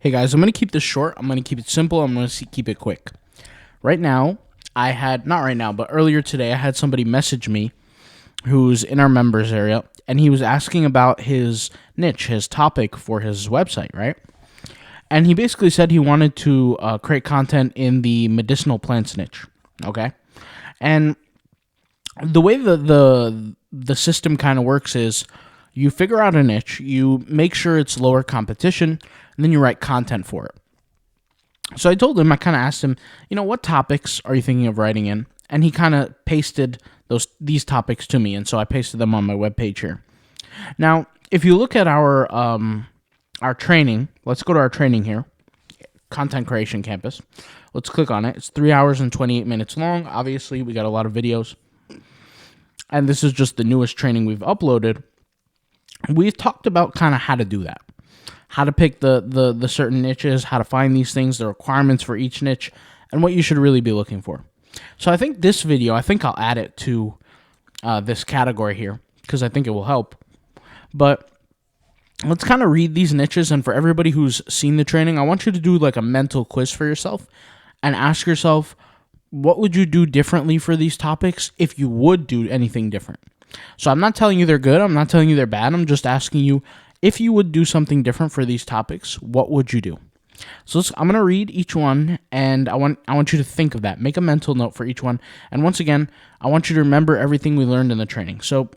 Hey guys, I'm going to keep this short. I'm going to keep it simple. I'm going to keep it quick. Right now, not right now, but earlier today, I had somebody message me who's in our members area, and he was asking about his niche, his topic for his website, right? And he basically said he wanted to create content in the medicinal plants niche, okay? And the way the system kind of works is you figure out a niche, you make sure it's lower competition, and then you write content for it. So I told him, I kind of asked him, what topics are you thinking of writing in? And he kind of pasted these topics to me, and so I pasted them on my webpage here. Now, if you look at our training, let's go to our training here, Content Creation Campus. Let's click on it. It's 3 hours and 28 minutes long. Obviously, we got a lot of videos. And this is just the newest training we've uploaded. We've talked about kind of how to do that. How to pick the certain niches, how to find these things, the requirements for each niche, and what you should really be looking for. So I think this video, I'll add it to this category here, because I think it will help. But let's kind of read these niches, and for everybody who's seen the training, I want you to do like a mental quiz for yourself and ask yourself, what would you do differently for these topics if you would do anything different? So I'm not telling you they're good, I'm not telling you they're bad, I'm just asking you, if you would do something different for these topics, what would you do? So I'm going to read each one, and I want you to think of that. Make a mental note for each one. And once again, I want you to remember everything we learned in the training. So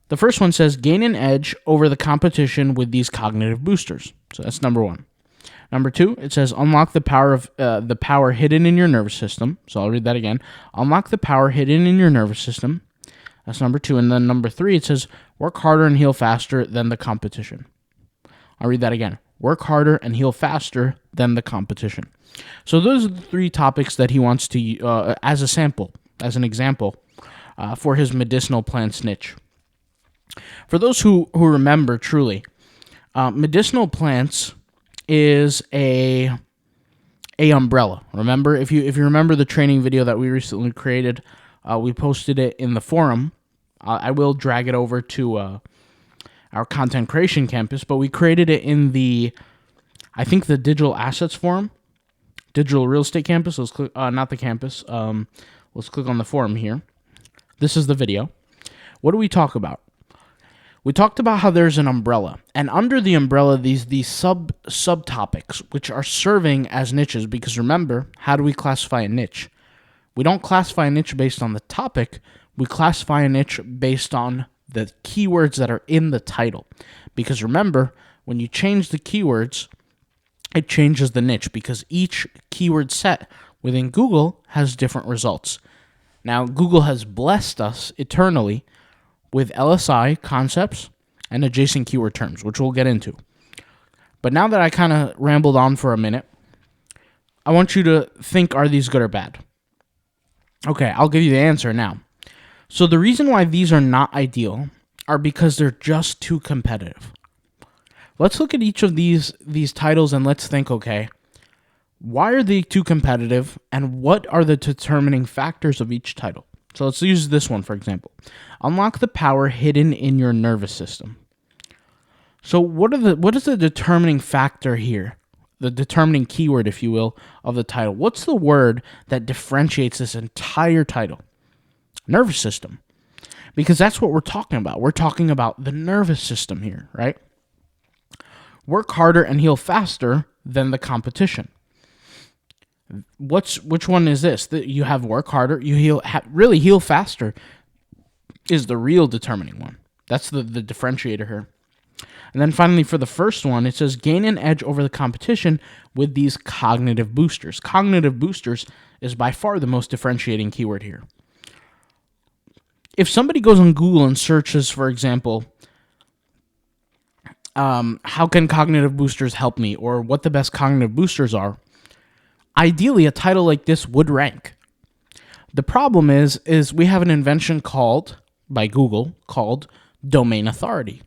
the first one says, gain an edge over the competition with these cognitive boosters. So that's number one. Number two, it says, unlock the power hidden in your nervous system. So I'll read that again. Unlock the power hidden in your nervous system. That's number two. And then number three, it says, work harder and heal faster than the competition. I'll read that again. Work harder and heal faster than the competition. So those are the three topics that he wants to, as a sample, as an example, for his medicinal plants niche. For those who remember truly, medicinal plants is a umbrella. Remember, if you remember the training video that we recently created, we posted it in the forum. I will drag it over to our Content Creation Campus, but we created it in the Digital Assets Forum, Digital Real Estate Campus. Let's click, not the campus. Let's click on the forum here. This is the video. What do we talk about? We talked about how there's an umbrella, and under the umbrella, these subtopics, which are serving as niches, because remember, how do we classify a niche? We don't classify a niche based on the topic, we classify a niche based on the keywords that are in the title. Because remember, when you change the keywords, it changes the niche, because each keyword set within Google has different results. Now, Google has blessed us eternally with LSI concepts and adjacent keyword terms, which we'll get into. But now that I kind of rambled on for a minute, I want you to think, are these good or bad? Okay, I'll give you the answer now. So the reason why these are not ideal are because they're just too competitive. Let's look at each of these titles and let's think, okay, why are they too competitive and what are the determining factors of each title? So let's use this one, for example. Unlock the power hidden in your nervous system. So what is the determining factor here? The determining keyword, if you will, of the title. What's the word that differentiates this entire title? Nervous system. Because that's what we're talking about. We're talking about the nervous system here, right? Work harder and heal faster than the competition. Which one is this? You have work harder, you really heal faster is the real determining one. That's the differentiator here. And then finally, for the first one, it says gain an edge over the competition with these cognitive boosters. Cognitive boosters is by far the most differentiating keyword here. If somebody goes on Google and searches, for example, how can cognitive boosters help me, or what the best cognitive boosters are, ideally a title like this would rank. The problem is we have an invention by Google called domain authority.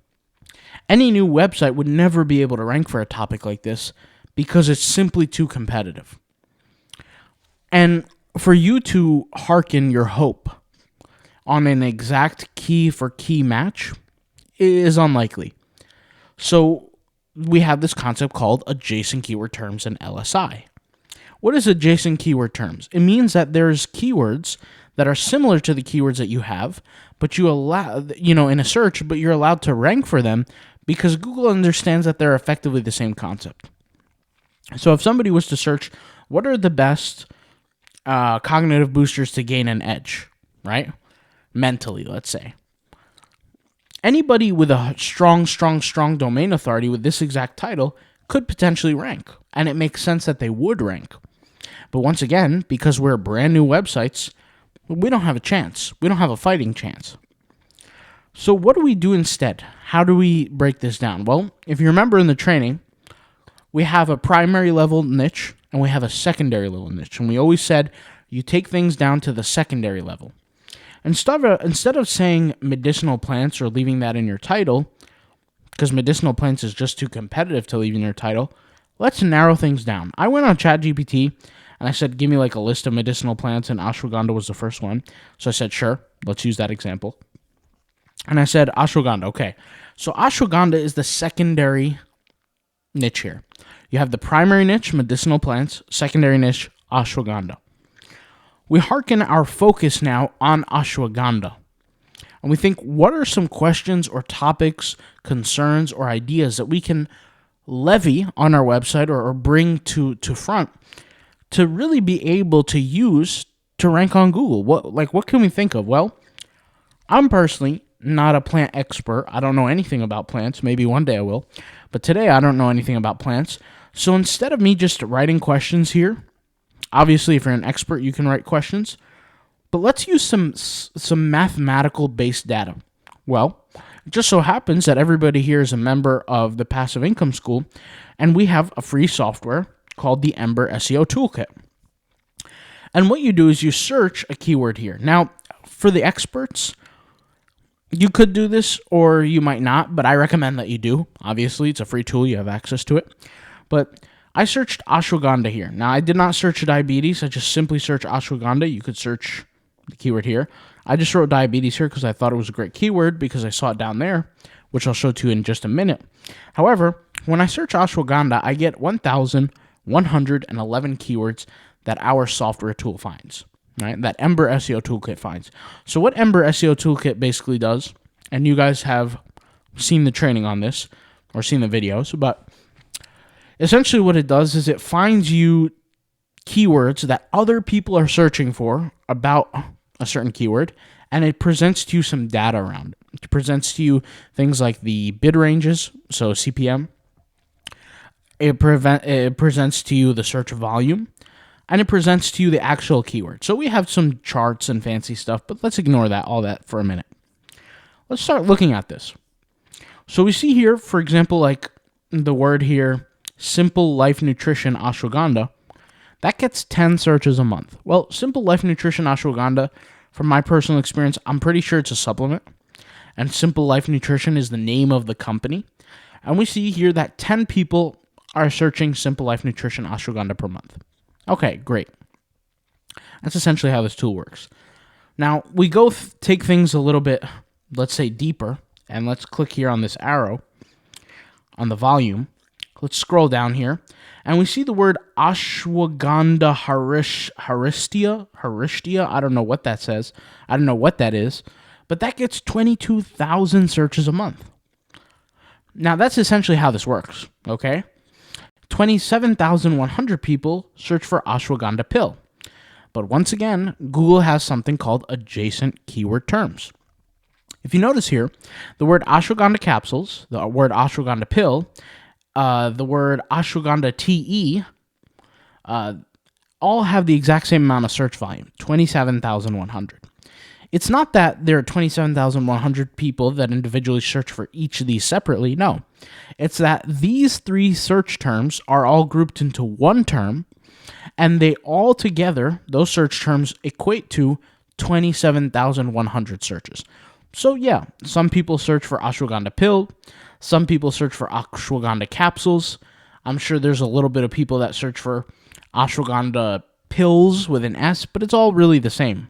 Any new website would never be able to rank for a topic like this because it's simply too competitive. And for you to hearken your hope on an exact key for key match is unlikely. So we have this concept called adjacent keyword terms and LSI. What is adjacent keyword terms? It means that there's keywords that are similar to the keywords that you have, but you allow, in a search, but you're allowed to rank for them because Google understands that they're effectively the same concept. So if somebody was to search, what are the best cognitive boosters to gain an edge, right? Mentally, let's say. Anybody with a strong domain authority with this exact title could potentially rank, and it makes sense that they would rank. But once again, because we're brand new websites, we don't have a chance. We don't have a fighting chance. So what do we do instead? How do we break this down? Well, if you remember in the training, we have a primary level niche and we have a secondary level niche. And we always said you take things down to the secondary level. Instead of saying medicinal plants or leaving that in your title, because medicinal plants is just too competitive to leave in your title, let's narrow things down. I went on ChatGPT and I said, give me like a list of medicinal plants, and ashwagandha was the first one. So I said, sure, let's use that example. And I said, ashwagandha, okay. So ashwagandha is the secondary niche here. You have the primary niche, medicinal plants, secondary niche, ashwagandha. We hearken our focus now on ashwagandha. And we think, what are some questions or topics, concerns, or ideas that we can levy on our website or bring to front to really be able to use to rank on Google? What can we think of? Well, I'm personally not a plant expert. I don't know anything about plants. Maybe one day I will. But today I don't know anything about plants. So instead of me just writing questions here, obviously if you're an expert, you can write questions. But let's use some mathematical-based data. Well, it just so happens that everybody here is a member of the Passive Income School, and we have a free software called the Ember SEO Toolkit. And what you do is you search a keyword here. Now, for the experts, you could do this or you might not, but I recommend that you do. Obviously, it's a free tool. You have access to it. But I searched ashwagandha here. Now, I did not search diabetes. I just simply searched ashwagandha. You could search the keyword here. I just wrote diabetes here because I thought it was a great keyword because I saw it down there, which I'll show to you in just a minute. However, when I search ashwagandha, I get 1,111 keywords that our software tool finds, right? That Ember SEO Toolkit finds. So what Ember SEO Toolkit basically does, and you guys have seen the training on this or seen the videos, but essentially what it does is it finds you keywords that other people are searching for about a certain keyword, and it presents to you some data around it. It presents to you things like the bid ranges, so CPM. It presents to you the search volume, and it presents to you the actual keyword. So we have some charts and fancy stuff, but let's ignore all that for a minute. Let's start looking at this. So we see here, for example, like the word here, Simple Life Nutrition Ashwagandha, that gets 10 searches a month. Well, Simple Life Nutrition Ashwagandha, from my personal experience, I'm pretty sure it's a supplement. And Simple Life Nutrition is the name of the company. And we see here that 10 people are searching Simple Life Nutrition Ashwagandha per month. Okay, great. That's essentially how this tool works. Now, we go take things a little bit, let's say, deeper. And let's click here on this arrow on the volume. Let's scroll down here. And we see the word ashwagandha haristia. I don't know what that says. I don't know what that is. But that gets 22,000 searches a month. Now, that's essentially how this works, okay? 27,100 people search for ashwagandha pill. But once again, Google has something called adjacent keyword terms. If you notice here, the word ashwagandha capsules, the word ashwagandha pill, the word ashwagandha TE, all have the exact same amount of search volume, 27,100. It's not that there are 27,100 people that individually search for each of these separately. No, it's that these three search terms are all grouped into one term, and they all together, those search terms equate to 27,100 searches. So yeah, some people search for ashwagandha pill, some people search for ashwagandha capsules. I'm sure there's a little bit of people that search for ashwagandha pills with an S, but it's all really the same.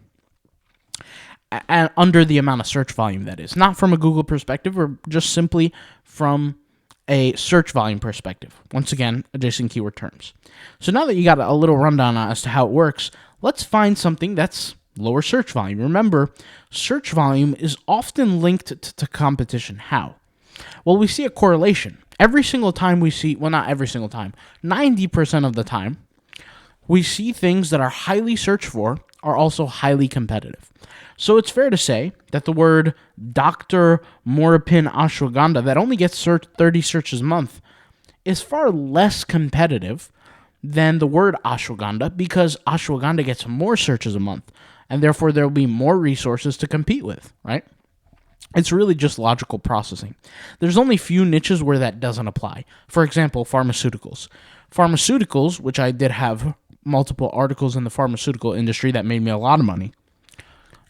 Under the amount of search volume, that is. Not from a Google perspective, or just simply from a search volume perspective. Once again, adjacent keyword terms. So now that you got a little rundown as to how it works, let's find something that's lower search volume. Remember, search volume is often linked to competition. How? Well, we see a correlation. Every single time we see, well, not every single time, 90% of the time, we see things that are highly searched for are also highly competitive. So it's fair to say that the word Dr. Morapin Ashwagandha, that only gets 30 searches a month, is far less competitive than the word ashwagandha, because ashwagandha gets more searches a month, and therefore there will be more resources to compete with, right? It's really just logical processing. There's only few niches where that doesn't apply. For example, pharmaceuticals. Pharmaceuticals, which I did have multiple articles in the pharmaceutical industry that made me a lot of money.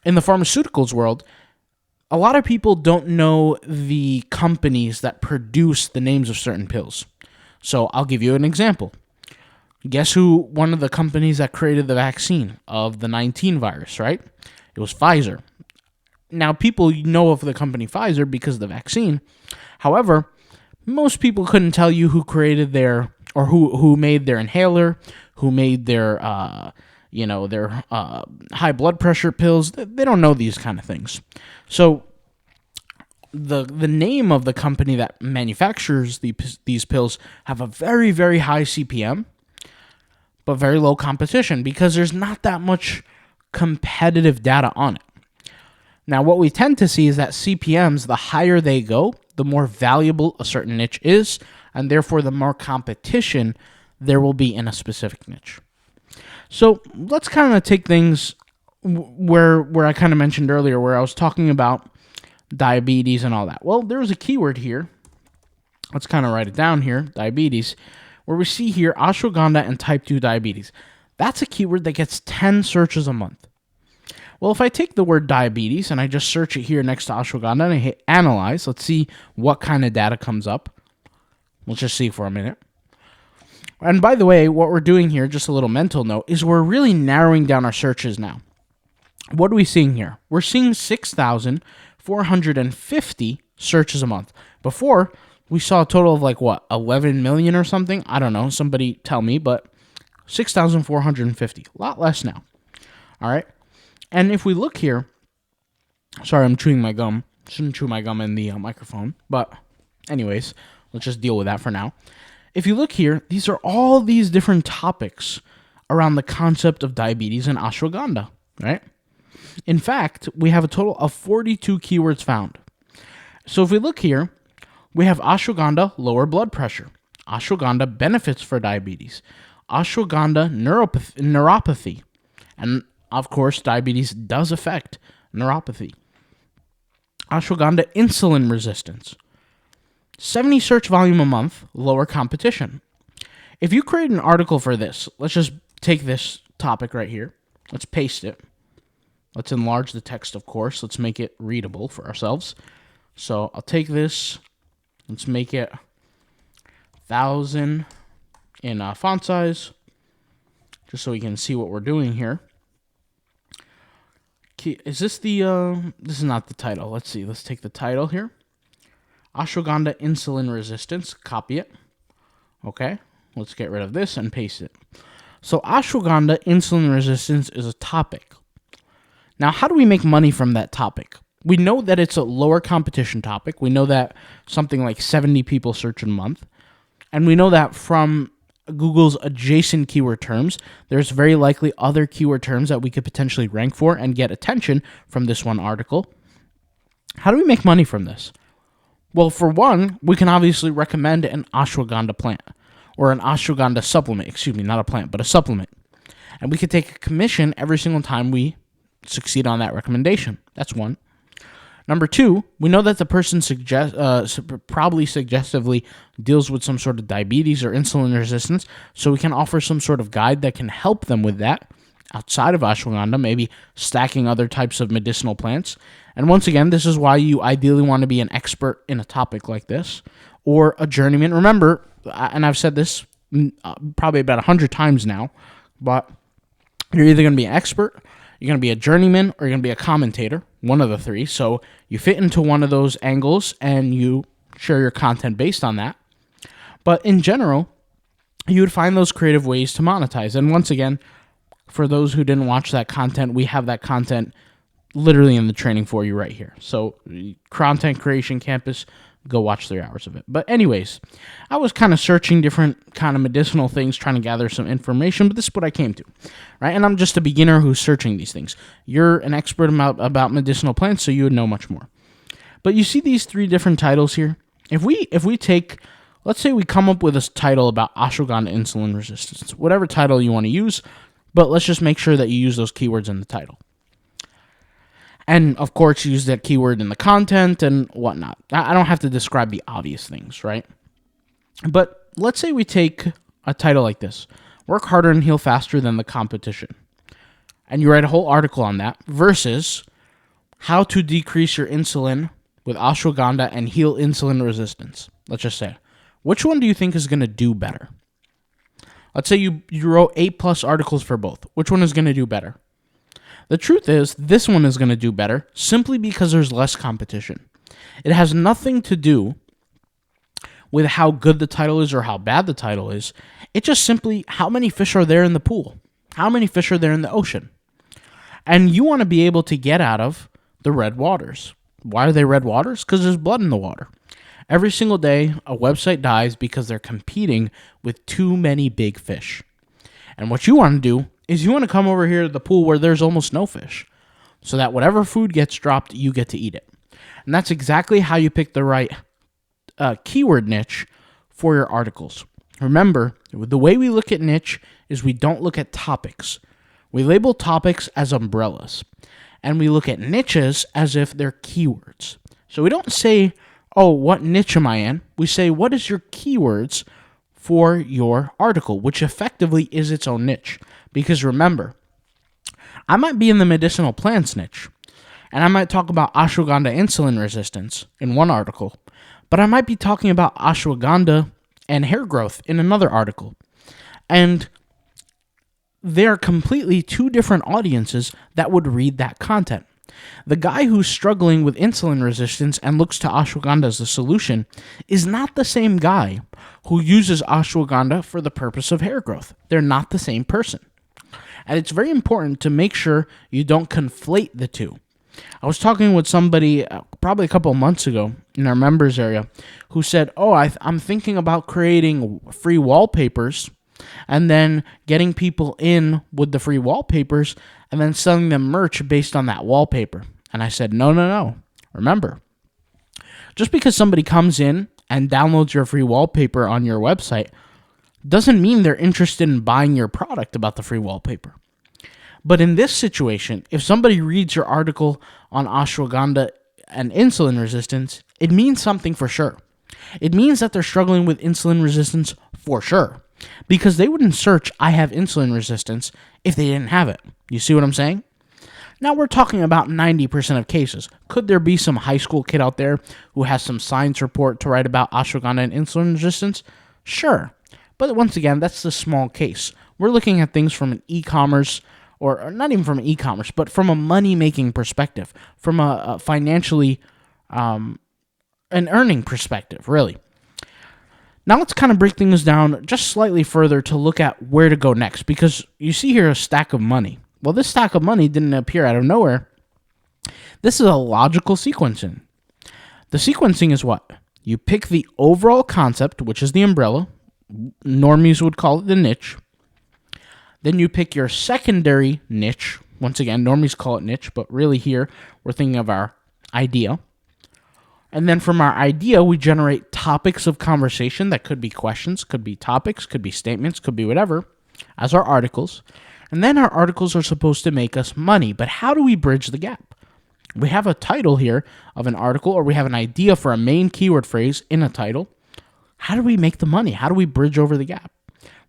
In the pharmaceuticals world, a lot of people don't know the companies that produce the names of certain pills. So I'll give you an example. Guess who one of the companies that created the vaccine of the 19 virus, right? It was Pfizer. Now, people know of the company Pfizer because of the vaccine. However, most people couldn't tell you who created their, or who made their inhaler, who made their, high blood pressure pills. They don't know these kind of things. So the name of the company that manufactures these pills have a very, very high CPM, but very low competition because there's not that much competitive data on it. Now, what we tend to see is that CPMs, the higher they go, the more valuable a certain niche is, and therefore the more competition there will be in a specific niche. So let's kind of take things where I kind of mentioned earlier, where I was talking about diabetes and all that. Well, there was a keyword here. Let's kind of write it down here, diabetes, where we see here ashwagandha and type 2 diabetes. That's a keyword that gets 10 searches a month. Well, if I take the word diabetes and I just search it here next to ashwagandha and I hit analyze, let's see what kind of data comes up. Let's just see for a minute. And by the way, what we're doing here, just a little mental note, is we're really narrowing down our searches now. What are we seeing here? We're seeing 6,450 searches a month. Before, we saw a total of 11 million or something? I don't know. Somebody tell me, but 6,450. A lot less now. All right. And if we look here, sorry, I'm chewing my gum. Shouldn't chew my gum in the microphone. But anyways, let's just deal with that for now. If you look here, these are all these different topics around the concept of diabetes and ashwagandha, right? In fact, we have a total of 42 keywords found. So if we look here, we have ashwagandha, lower blood pressure. Ashwagandha, benefits for diabetes. Ashwagandha, neuropathy. And of course, diabetes does affect neuropathy. Ashwagandha, insulin resistance. 70 search volume a month, lower competition. If you create an article for this, let's just take this topic right here. Let's paste it. Let's enlarge the text, of course. Let's make it readable for ourselves. So I'll take this. Let's make it 1,000 in font size, just so we can see what we're doing here. Is this the, this is not the title. Let's see. Let's take the title here. Ashwagandha insulin resistance. Copy it. Okay. Let's get rid of this and paste it. So ashwagandha insulin resistance is a topic. Now, how do we make money from that topic? We know that it's a lower competition topic. We know that something like 70 people search a month. And we know that from Google's adjacent keyword terms, there's very likely other keyword terms that we could potentially rank for and get attention from this one article. How do we make money from this? Well, for one, we can obviously recommend an ashwagandha plant or an ashwagandha supplement. Excuse me, not a plant, but a supplement. And we could take a commission every single time we succeed on that recommendation. That's one. Number two, we know that the person probably suggestively deals with some sort of diabetes or insulin resistance, so we can offer some sort of guide that can help them with that outside of ashwagandha, maybe stacking other types of medicinal plants. And once again, this is why you ideally want to be an expert in a topic like this or a journeyman. Remember, and I've said this probably about 100 times now, but you're either going to be an expert, you're going to be a journeyman, or you're going to be a commentator, one of the three. So you fit into one of those angles and you share your content based on that. But in general, you would find those creative ways to monetize. And once again, for those who didn't watch that content, we have that content literally in the training for you right here. So Content Creation Campus, go watch 3 hours of it. But anyways, I was kind of searching different kind of medicinal things, trying to gather some information, but this is what I came to, right? And I'm just a beginner who's searching these things. You're an expert about medicinal plants, so you would know much more. But you see these 3 different titles here? If we take, let's say we come up with a title about ashwagandha insulin resistance, whatever title you want to use, but let's just make sure that you use those keywords in the title. And, of course, use that keyword in the content and whatnot. I don't have to describe the obvious things, right? But let's say we take a title like this, Work Harder and Heal Faster Than the Competition. And you write a whole article on that versus How to Decrease Your Insulin with Ashwagandha and Heal Insulin Resistance. Let's just say. Which one do you think is going to do better? Let's say you wrote 8+ articles for both. Which one is going to do better? The truth is, this one is going to do better simply because there's less competition. It has nothing to do with how good the title is or how bad the title is. It's just simply how many fish are there in the pool? How many fish are there in the ocean? And you want to be able to get out of the red waters. Why are they red waters? Because there's blood in the water. Every single day, a website dies because they're competing with too many big fish. And what you want to do is you want to come over here to the pool where there's almost no fish, so that whatever food gets dropped, you get to eat it. And that's exactly how you pick the right keyword niche for your articles. Remember, the way we look at niche is we don't look at topics. We label topics as umbrellas, and we look at niches as if they're keywords. So we don't say, oh, what niche am I in? We say, what is your keywords for your article, which effectively is its own niche. Because remember, I might be in the medicinal plants niche, and I might talk about ashwagandha insulin resistance in one article, but I might be talking about ashwagandha and hair growth in another article. And they are completely 2 different audiences that would read that content. The guy who's struggling with insulin resistance and looks to ashwagandha as the solution is not the same guy who uses ashwagandha for the purpose of hair growth. They're not the same person. And it's very important to make sure you don't conflate the 2. I was talking with somebody probably a couple of months ago in our members area who said, oh, I'm thinking about creating free wallpapers and then getting people in with the free wallpapers and then selling them merch based on that wallpaper. And I said, no. Remember, just because somebody comes in and downloads your free wallpaper on your website doesn't mean they're interested in buying your product about the free wallpaper. But in this situation, if somebody reads your article on ashwagandha and insulin resistance, it means something for sure. It means that they're struggling with insulin resistance for sure. Because they wouldn't search, I have insulin resistance, if they didn't have it. You see what I'm saying? Now we're talking about 90% of cases. Could there be some high school kid out there who has some science report to write about ashwagandha and insulin resistance? Sure. But once again, that's the small case. We're looking at things from an e-commerce, or not even from an e-commerce, but from a money-making perspective, from a financially, an earning perspective, really. Now let's kind of break things down just slightly further to look at where to go next, because you see here a stack of money. Well, this stack of money didn't appear out of nowhere. This is a logical sequencing. The sequencing is what? You pick the overall concept, which is the umbrella. Normies would call it the niche. Then you pick your secondary niche. Once again, normies call it niche, but really here we're thinking of our idea. And then from our idea, we generate topics of conversation that could be questions, could be topics, could be statements, could be whatever, as our articles. And then our articles are supposed to make us money. But how do we bridge the gap? We have a title here of an article, or we have an idea for a main keyword phrase in a title. How do we make the money? How do we bridge over the gap?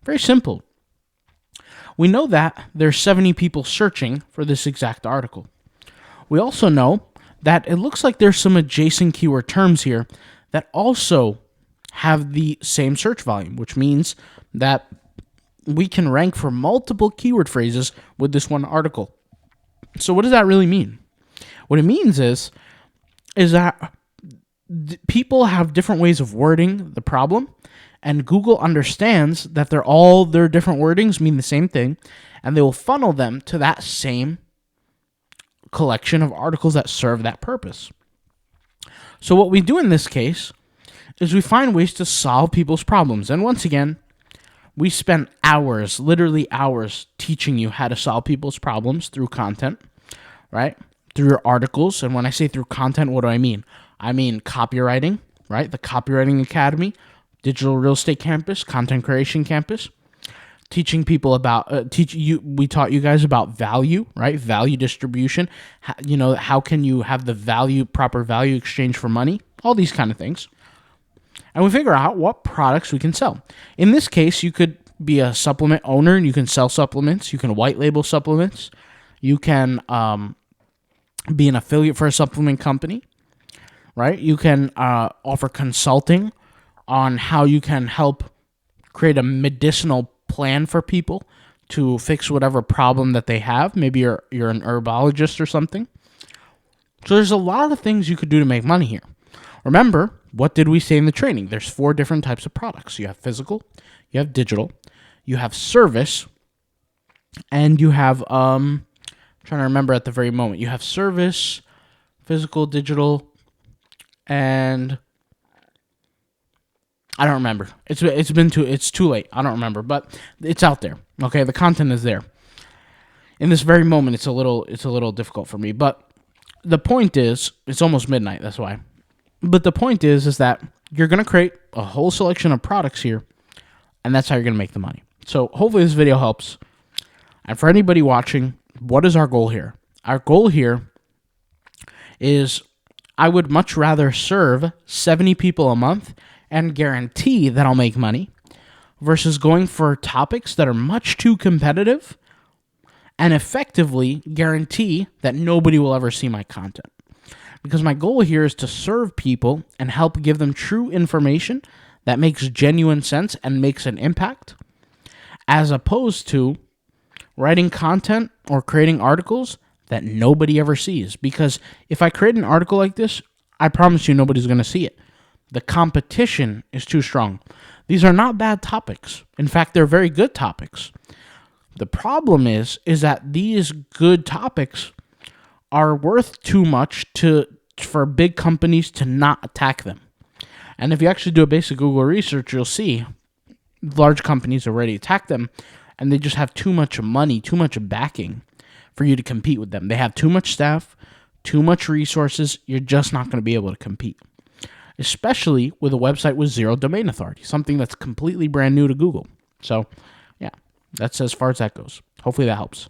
Very simple. We know that there's 70 people searching for this exact article. We also know that it looks like there's some adjacent keyword terms here that also have the same search volume, which means that we can rank for multiple keyword phrases with this one article. So what does that really mean? What it means is that people have different ways of wording the problem, And Google understands that all their different wordings mean the same thing, and they will funnel them to that same collection of articles that serve that purpose. So what we do in this case is we find ways to solve people's problems. And once again, we spent hours, literally hours, teaching you how to solve people's problems through content, right? Through your articles. And when I say through content, what do I mean? I mean copywriting, right? The Copywriting Academy, Digital Real Estate Campus, Content Creation Campus. Teaching people about, we taught you guys about value, right? Value distribution. How can you have the proper value exchange for money? All these kind of things. And we figure out what products we can sell. In this case, you could be a supplement owner and you can sell supplements. You can white label supplements. You can be an affiliate for a supplement company, right? You can offer consulting on how you can help create a medicinal plan for people to fix whatever problem that they have. Maybe you're an herbologist or something. So there's a lot of things you could do to make money here. Remember, what did we say in the training? There's 4 different types of products. You have physical, you have digital, you have service, and you have, I'm trying to remember at the very moment, you have service, physical, digital, and I don't remember. It's too late. I don't remember, but it's out there. Okay, the content is there. In this very moment, it's a little difficult for me, but the point is, it's almost midnight. That's why. But the point is that you're gonna create a whole selection of products here, and that's how you're gonna make the money. So hopefully this video helps. And for anybody watching, what is our goal here? Our goal here is I would much rather serve 70 people a month and guarantee that I'll make money versus going for topics that are much too competitive and effectively guarantee that nobody will ever see my content. Because my goal here is to serve people and help give them true information that makes genuine sense and makes an impact, as opposed to writing content or creating articles that nobody ever sees. Because if I create an article like this, I promise you nobody's going to see it. The competition is too strong. These are not bad topics. In fact, they're very good topics. The problem is that these good topics are worth too much for big companies to not attack them. And if you actually do a basic Google research, you'll see large companies already attack them, and they just have too much money, too much backing for you to compete with them. They have too much staff, too much resources. You're just not going to be able to compete, especially with a website with 0 domain authority, something that's completely brand new to Google. So, yeah, that's as far as that goes. Hopefully that helps.